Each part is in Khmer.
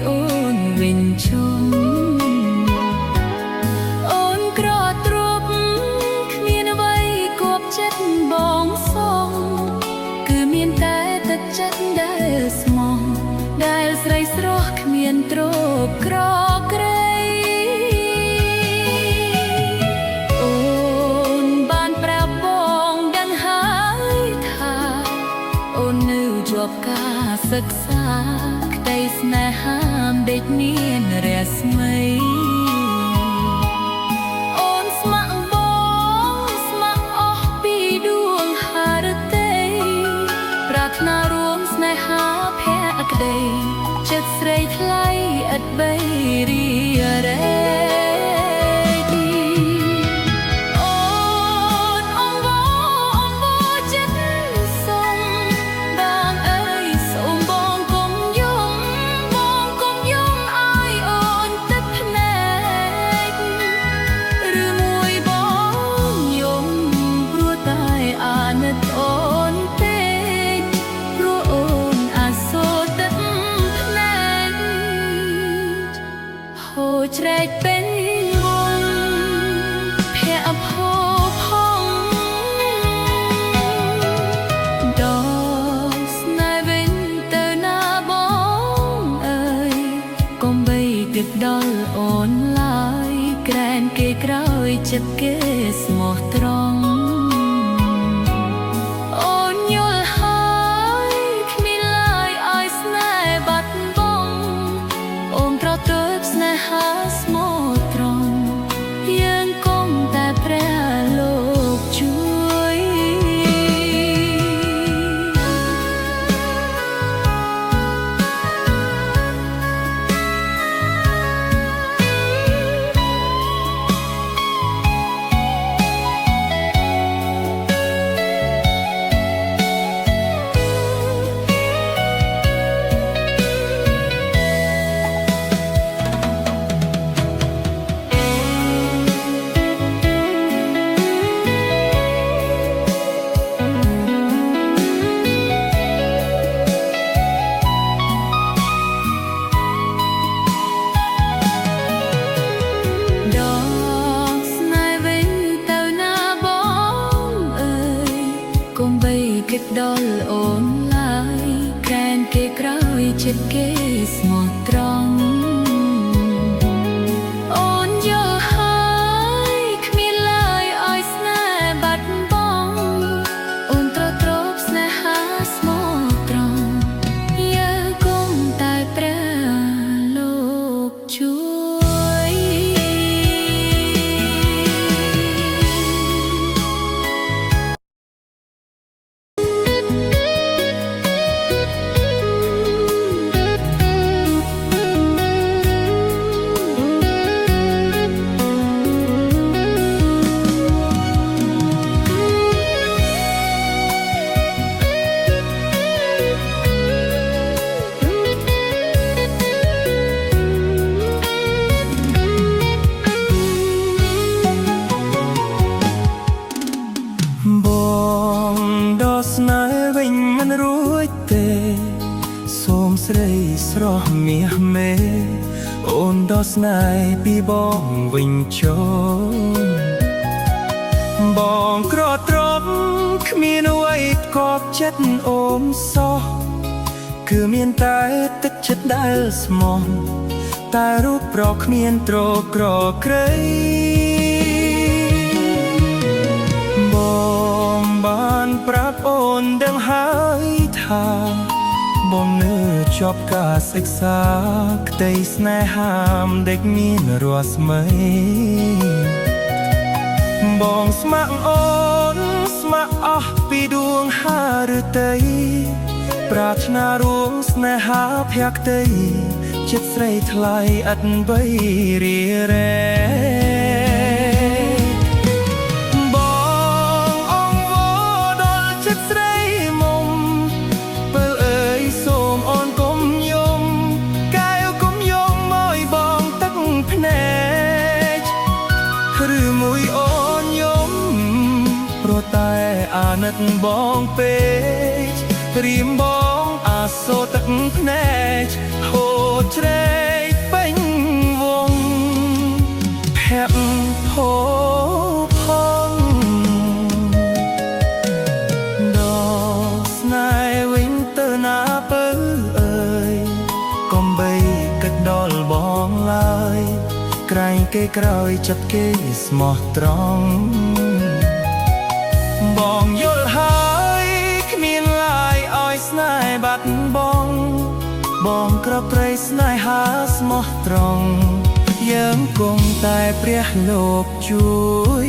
អូនវិញជុំអូនក្រទ្រប់គ្មានអ្វីគប់ចិត្តបងសងគឺមានតែទឹកចិត្តដែលស្មោះដែលស្រីស្រស់គ្មានទ្រពក្រក្រៃអូនបានប្រាប់បងដឹងហើយថាអូននៅជាប់ការសិក្សាក្តីស្នេហាដេកមានរស្មីអូនស្ម័គ្របងស្ម័គ្រអស់ពីដួងហារតីប្រាថ្នារួមស្នេហាភក្តីចិត្តស្រីថ្លៃឥតបីរីរ៉េច្រែកពេញវងភ័ក្រភោផងដកស្នេហ៍វិញទៅណាបងអើយកុំបីគិតដល់អូនឡើយក្រែនគេក្រោយចិត្តគេស្មោះត្រង់អូនយល់ហើយគ្មានឡើយឲ្យស្នេហ៍បាត់បង់អូនប្រទើបស្នេហាស្មោះត្រង់យើងគង់តែព្រះលោកជួយគិតដល់អូនឡើយក្រែនគេក្រោយចិត្តគេស្មោះត្រង់អូនយល់ហើយគ្មានឡើយឲ្យស្នេហ៍បាត់បង់អូនត្រូវទ្រពស្នេហាស្មោះត្រង់យើងគង់តែព្រះលោកជួយបងដល់ស្នេហ៍វិញមិនរួចទេសូមស្រីស្រស់មាសមេអូនដល់ស្នេហ៍ពីបងវិញចូលបងក្រទ្រប់គ្មានអ្វីកប់ចិត្តអូនសោះគឺមានតែទឹកចិត្តដែលស្មោះតែរូបប្រគ្មានទ្រក្រក្រៃបងបានប្រាប់អូនដឹងហើយថាបងនៅជាប់ការសិក្សាក្តីស្នេហាដេកមានរស្មីបងស្ម័គ្រអូនស្ម័គ្រអស់ពីដួងហារតីប្រាថ្នារួមស្នេហាភក្តីចិត្តស្រីថ្លៃឥតបីរីរ៉េអាណិតបងពេកព្រៀមបងអាសូរទឹកភ្នែកហូរច្រែ ដល់បងឡើយក្រែងគេក្រោយចិត្តគេស្មោះត្រង់បងយល់ហើយគ្មានឡាយឲ្យស្នេហ៍បាត់បង់បងក្រប្រៃស្នេហាស្មោះត្រង់យើងគង់តែព្រះលោកជួយ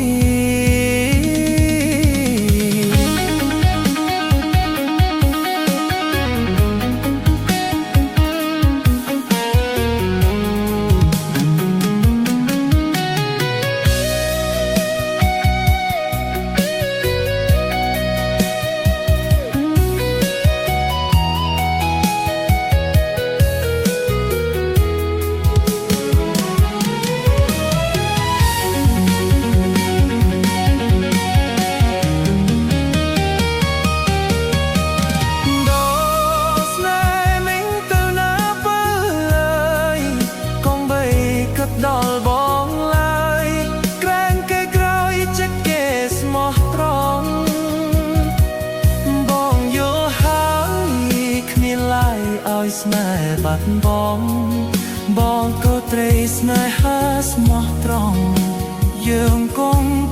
ដល់បងឡើយក្រែងគេក្រោយចិត្តគេស្មោះត្រង់បងយល់ហើយគ្មានឡាយឲ្យស្នេហ៍បាត់បង់បងក៏ត្រីស្នេហាស្មោះត្រង់យើងគង់